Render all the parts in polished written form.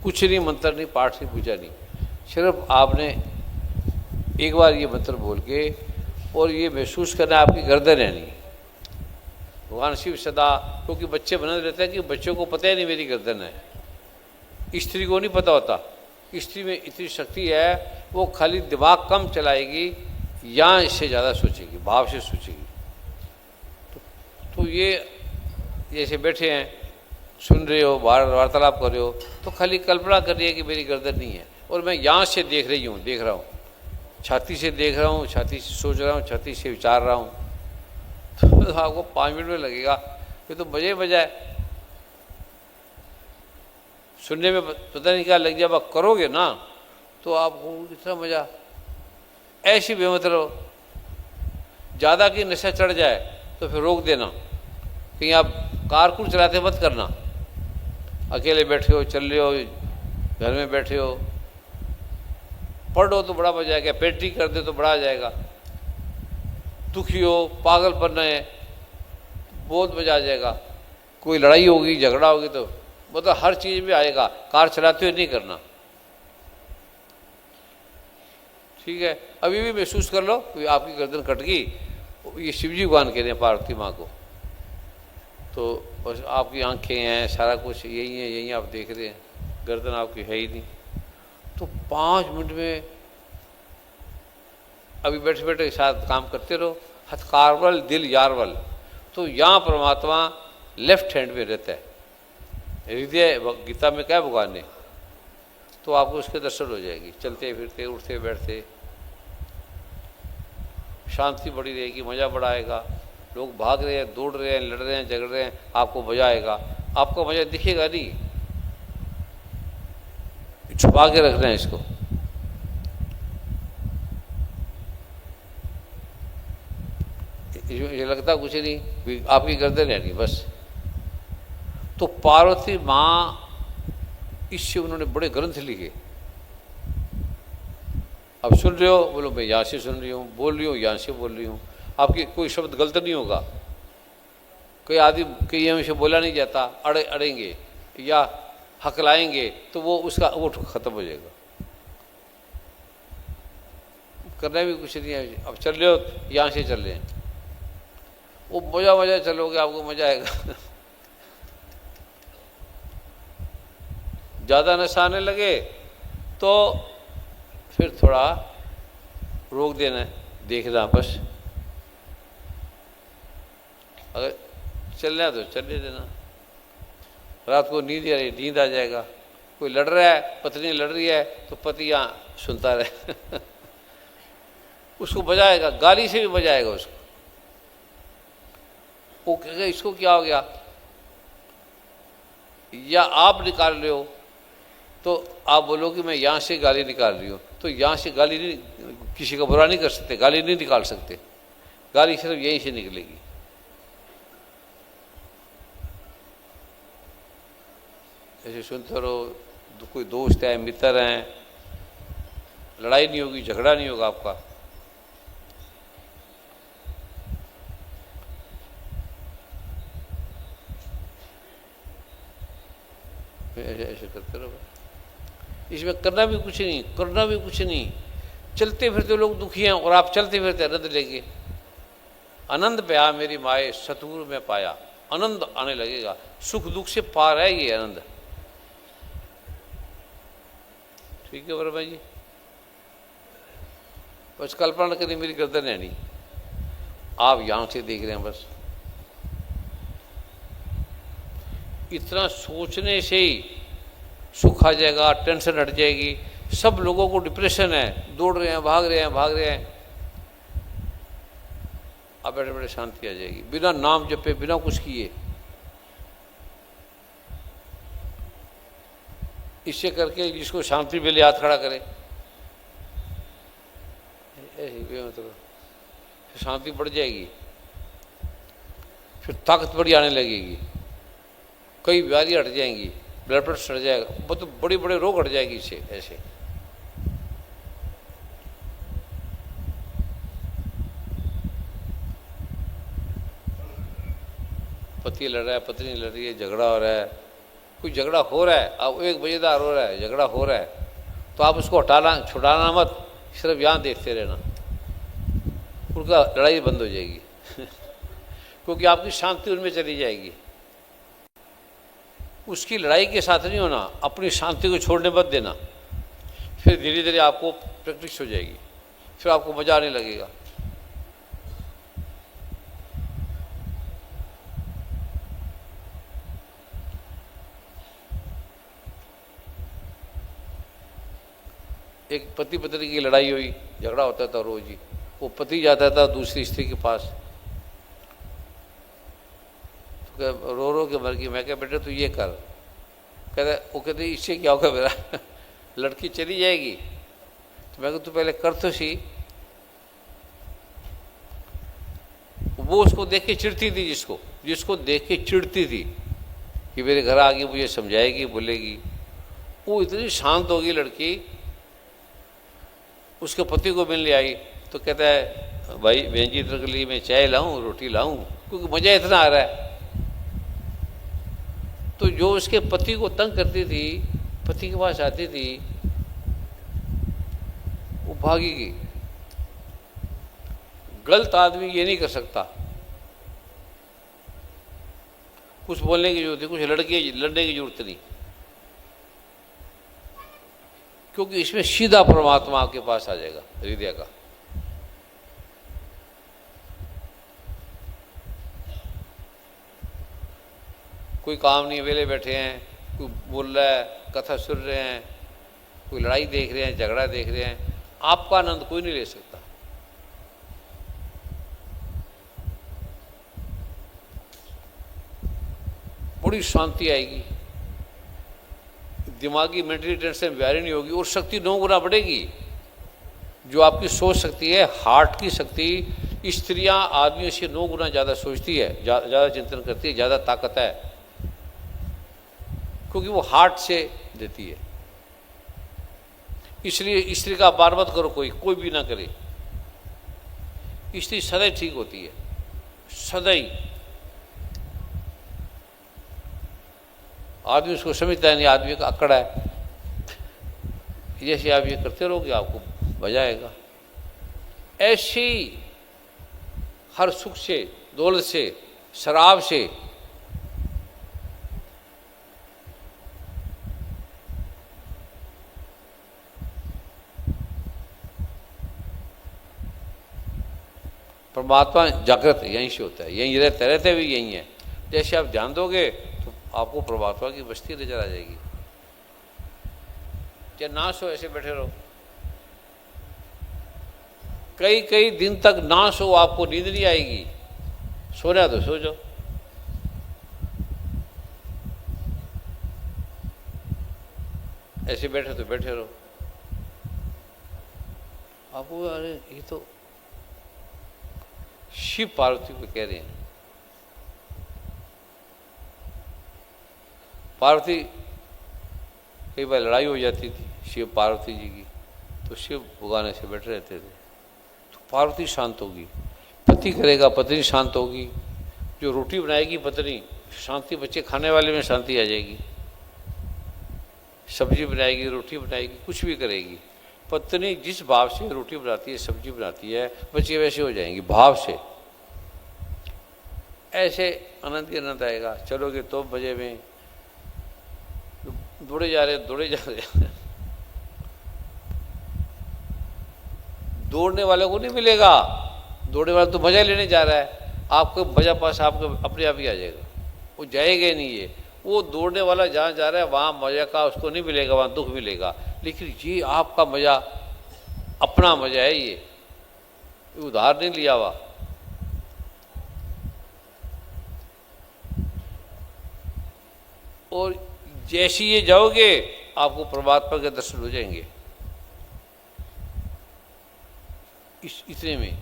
कुछ नहीं, मंत्र नहीं, पाठ नहीं, पूजा नहीं, सिर्फ आपने एक बार ये मंत्र बोल के और ये महसूस करना आपकी गर्दन है नहीं। भगवान शिव सदा, क्योंकि बच्चे बने रहते हैं कि बच्चों को पता ही नहीं मेरी गर्दन है, स्त्री को नहीं पता होता। स्त्री में इतनी शक्ति है, वो खाली दिमाग कम चलाएगी या इससे ज़्यादा सोचेगी, भाव से सोचेगी। तो ये जैसे बैठे हैं, सुन रहे हो, वार्तालाप कर रहे हो, तो खाली कल्पना कर रही है कि मेरी गर्दन नहीं है और मैं यहाँ से देख रहा हूँ, छाती से देख रहा हूँ, छाती से सोच रहा हूँ, छाती से विचार रहा हूँ। तो आपको 5 मिनट में लगेगा, ये तो मजे मजा है। सुनने में पता नहीं क्या लग जाए, आप करोगे ना तो आपको कितना मजा। ऐसी बेमत रहो, ज़्यादा की नशा चढ़ जाए तो फिर रोक देना। कहीं आप कार को चलाते मत करना, अकेले बैठे हो, चल रहे हो, घर में बैठे हो, पढ़ो तो बड़ा मजा आएगा, पेंटिंग कर दे तो बड़ा आ जाएगा। दुखी हो, पागलपन है, बहुत मजा आ जाएगा। कोई लड़ाई होगी, झगड़ा होगी तो मतलब हर चीज़ में आएगा। कार चलाते हुए नहीं करना, ठीक है। अभी भी महसूस कर लो कि आपकी गर्दन कट गई। ये शिवजी भगवान कह रहे हैं पार्वती माँ को, तो बस आपकी आंखें हैं, सारा कुछ यही है, यही आप देख रहे हैं, गर्दन आपकी है ही नहीं। तो 5 मिनट में अभी बैठे बैठे साथ काम करते रहो। हथकारवल दिल यारवल, तो यहाँ परमात्मा लेफ्ट हैंड में रहता है, हृदय। गीता में क्या है भगवान ने, तो आपको उसके दर्शन हो जाएगी। चलते फिरते, उठते बैठते, शांति बड़ी रहेगी, मज़ा बड़ा आएगा। लोग भाग रहे हैं, दौड़ रहे हैं, लड़ रहे हैं, झगड़ रहे हैं, आपको मज़ा आएगा। आपको मज़ा दिखेगा नहीं, छुपा के रख रहे हैं इसको। ये लगता कुछ नहीं, आपकी गर्दन है नहीं बस। तो पार्वती माँ, इससे उन्होंने बड़े ग्रंथ लिखे। अब सुन रहे हो, बोलो मैं यहाँ से सुन रही हूँ, बोल रही हूँ यहाँ से बोल रही हूँ, आपकी कोई शब्द गलत नहीं होगा। कोई आदमी कहीं हमसे बोला नहीं जाता, अड़ेंगे या हकलाएंगे तो वो उसका वो खत्म हो जाएगा। करना भी कुछ नहीं है। अब चल रहे हो, यहाँ से चल रहे हैं, वो मजा चलोगे, आपको मजा आएगा। ज़्यादा नशा आने लगे तो फिर थोड़ा रोक देना है, देखना बस। अगर चलना है तो चलने देना। रात को नींद आ रही, नींद आ जाएगा। कोई लड़ रहा है, पत्नी लड़ रही है, तो पति यहाँ सुनता रहे। उसको बजाएगा, गाली से भी बजाएगा उसको। वो कहेगा इसको क्या हो गया, या आप निकाल रहे हो तो आप बोलो कि मैं यहाँ से गाली निकाल रही हूँ, तो यहाँ से गाली नहीं, किसी का बुरा नहीं कर सकते, गाली नहीं निकाल सकते। गाली सिर्फ यहीं से निकलेगी। ऐसे सुनते रहो, कोई दोस्त है, मित्र हैं, लड़ाई नहीं होगी, झगड़ा नहीं होगा आपका। ऐसे करते रहो, इसमें करना भी कुछ नहीं, करना भी कुछ नहीं। चलते फिरते लोग दुखी हैं और आप चलते फिरते आनंद लेंगे। आनंद पाया मेरी माए सतगुरु में पाया, आनंद आने लगेगा। सुख दुख से पार है ये आनंद। ठीक है वर्मा जी, बस कल्पना करिए मेरी गर्दन है नहीं, आप यहां से देख रहे हैं बस। इतना सोचने से ही सुख आ जाएगा, टेंशन हट जाएगी। सब लोगों को डिप्रेशन है, दौड़ रहे हैं, भाग रहे हैं, अब बैठे बैठे शांति आ जाएगी, बिना नाम जपे, बिना कुछ किए। इससे करके जिसको शांति मिले हाथ खड़ा करे, मतलब शांति बढ़ जाएगी, फिर ताकत बड़ी आने लगेगी, कई बीमारियां हट जाएंगी, ब्लड प्रेशर हट जाएगा, बहुत बड़े बड़े रोग हट जाएगी इससे। ऐसे पति लड़ रहा है, पत्नी लड़ रही है, झगड़ा हो रहा है, कोई झगड़ा हो रहा है, अब एक मज़ेदार हो रहा है, झगड़ा हो रहा है, तो आप उसको हटाना छुड़ाना मत, सिर्फ यहाँ देखते रहना, उनका लड़ाई बंद हो जाएगी क्योंकि आपकी शांति उनमें चली जाएगी। उसकी लड़ाई के साथ नहीं होना, अपनी शांति को छोड़ने मत देना, फिर धीरे धीरे आपको प्रैक्टिस हो जाएगी, फिर आपको मज़ा आने लगेगा। एक पति पत्नी की लड़ाई हुई, झगड़ा होता था रोज ही, वो पति जाता था दूसरी स्त्री के पास, तो रो रो के मर गई। मैं क्या बेटे तू ये कर, कहता वो कहते इससे क्या होगा मेरा लड़की चली जाएगी। तो मैं कहता तू पहले कर तो सी। वो उसको देख के चिढ़ती थी, जिसको देख के चिढ़ती थी कि मेरे घर आ गई, मुझे समझाएगी, बोलेगी। वो इतनी शांत होगी लड़की, उसके पति को मिलने आई तो कहता है भाई बहन जी के लिए मैं चाय लाऊं, रोटी लाऊं, क्योंकि मज़ा इतना आ रहा है। तो जो उसके पति को तंग करती थी, पति के पास आती थी, वो भागेगी। गलत आदमी ये नहीं कर सकता, कुछ बोलने की जरूरत नहीं, कुछ लड़ने की जरूरत नहीं, क्योंकि इसमें सीधा परमात्मा आपके पास आ जाएगा हृदय का। कोई काम नहीं, वेले बैठे हैं, कोई बोल रहा है, कथा सुन रहे हैं, कोई लड़ाई देख रहे हैं, झगड़ा देख रहे हैं, आपका आनंद कोई नहीं ले सकता। बड़ी शांति आएगी, दिमागी मेंटली टेंशन व्यारी नहीं होगी, और शक्ति 9 गुना बढ़ेगी। जो आपकी सोच शक्ति है, हार्ट की शक्ति, स्त्रियां आदमियों से 9 गुना ज़्यादा सोचती है, ज़्यादा चिंतन करती है, ज़्यादा ताकत है, क्योंकि वो हार्ट से देती है। इसलिए स्त्री का बार मत करो, कोई भी ना करे। स्त्री सदैव ठीक होती है, सदैव। आदमी उसको समझता नहीं, आदमी का अकड़ है। जैसे आप ये करते रहोगे आपको मजा आएगा। ऐसी हर सुख से, दौलत से, शराब से परमात्मा जागृत यहीं से होता है, यहीं रहते भी यहीं है। जैसे आप ध्यान दोगे तो आपको परमात्मा की बस्ती नजर आ जाएगी। चाहे ना सो, ऐसे बैठे रहो, कई दिन तक ना सो, आपको नींद नहीं आएगी। सोना तो सो जाओ, ऐसे बैठे तो बैठे रहो। आपको अरे ये तो शिव पार्वती को कह रहे हैं। पार्वती, कई बार लड़ाई हो जाती थी शिव पार्वती जी की, तो शिव भगवान ऐसे बैठे रहते थे, तो पार्वती शांत होगी। पति करेगा, पत्नी शांत होगी। जो रोटी बनाएगी पत्नी, शांति, बच्चे खाने वाले में शांति आ जाएगी। सब्जी बनाएगी, रोटी बनाएगी, कुछ भी करेगी। पत्नी जिस भाव से रोटी बनाती है, सब्जी बनाती है, बच्चे वैसे हो जाएंगे भाव से। ऐसे आनंद ही आनंद आएगा। चलोगे तो मजे में, दौड़े जा रहे। दौड़ने वाले को नहीं मिलेगा, दौड़ने वाला तो मजा लेने जा रहा है, आपको मजा पास आपको अपने आप ही आ जाएगा। वो जाएगा नहीं, ये वो दौड़ने वाला जहाँ जा रहा है वहाँ मजा का उसको नहीं मिलेगा, वहाँ दुख मिलेगा। लेकिन ये आपका मजा, अपना मजा है, ये उधार नहीं लिया हुआ। और जैसे ये जाओगे आपको परमात्मा के दर्शन हो जाएंगे। इतने में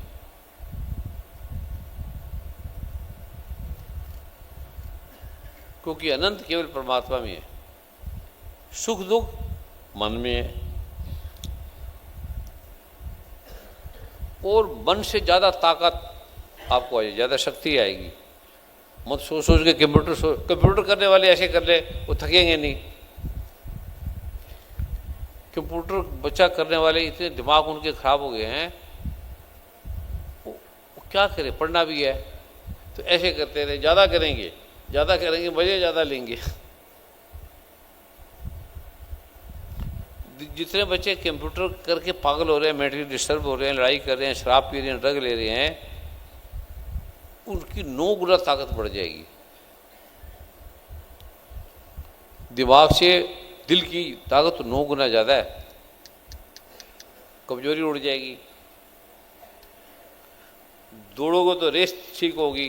क्योंकि अनंत केवल परमात्मा में है, सुख दुख मन में है। और मन से ज़्यादा ताकत आपको आएगी, ज़्यादा शक्ति आएगी। मत सोच सोच के कंप्यूटर करने वाले ऐसे कर ले, वो थकेंगे नहीं। कंप्यूटर बच्चा करने वाले इतने दिमाग उनके खराब हो गए हैं, वो क्या करें, पढ़ना भी है तो ऐसे करते रहे, ज़्यादा करेंगे मजे ज़्यादा लेंगे। जितने बच्चे कंप्यूटर करके पागल हो रहे हैं, मेंटली डिस्टर्ब हो रहे हैं, लड़ाई कर रहे हैं, शराब पी रहे हैं, ड्रग ले रहे हैं, उनकी 9 गुना ताकत बढ़ जाएगी। दिमाग से दिल की ताकत तो 9 गुना ज़्यादा है, कमजोरी उड़ जाएगी। दौड़ोगे तो रेस ठीक होगी,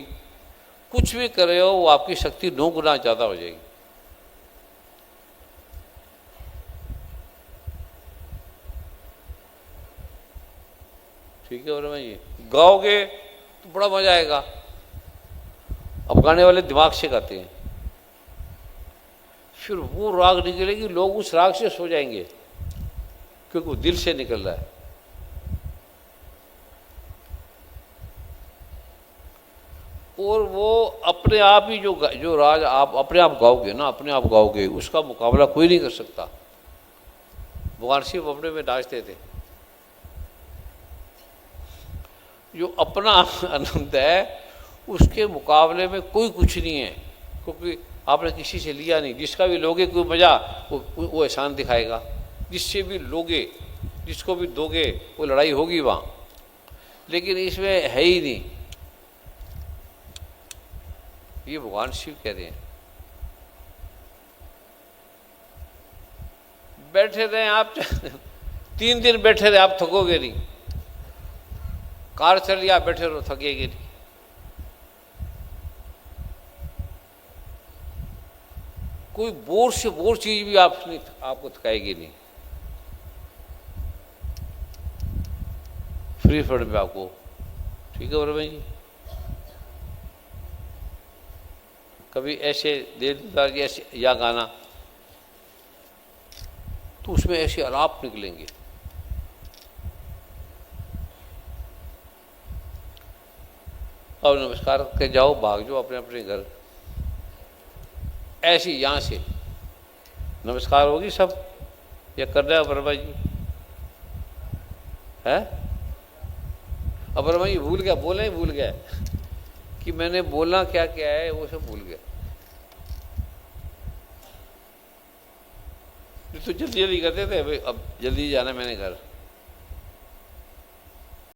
कुछ भी कर रहे हो वो आपकी शक्ति 9 गुना ज़्यादा हो जाएगी। ठीक है, और मैं ये गाओगे तो बड़ा मजा आएगा। अब गाने वाले दिमाग से गाते हैं, फिर वो राग निकलेगी, लोग उस राग से सो जाएंगे क्योंकि वो दिल से निकल रहा है। और वो अपने आप ही जो राज आप अपने आप गाओगे ना, अपने आप गाओगे, उसका मुकाबला कोई नहीं कर सकता। भगवान शिव अपने में नाचते थे। जो अपना आनंद है उसके मुकाबले में कोई कुछ नहीं है, क्योंकि आपने किसी से लिया नहीं। जिसका भी लोगे कोई मजा, वो एहसान दिखाएगा। जिससे भी लोगे, जिसको भी दोगे, वो लड़ाई होगी वहाँ। लेकिन इसमें है ही नहीं, ये भगवान शिव कह रहे हैं। बैठे रहे आप 3 दिन बैठे रहे, आप थकोगे नहीं। कार चल लिया, बैठे रहो, थकेगे नहीं। कोई बोर से बोर चीज भी आपको थकाएगी नहीं। फ्री फंड में आपको। ठीक है और जी, कभी ऐसे देर ऐसे या गाना, तो उसमें ऐसे आलाप निकलेंगे। अब नमस्कार के जाओ, भाग जाओ अपने अपने घर। ऐसी यहाँ से नमस्कार होगी सब, या कर रहे हैं वर्मा जी? है अब वर्मा जी भूल गया, बोले ही भूल गया कि मैंने बोलना क्या क्या है, वो सब भूल गया। तो जल्दी जल्दी करते थे, भाई अब जल्दी जाना मैंने घर।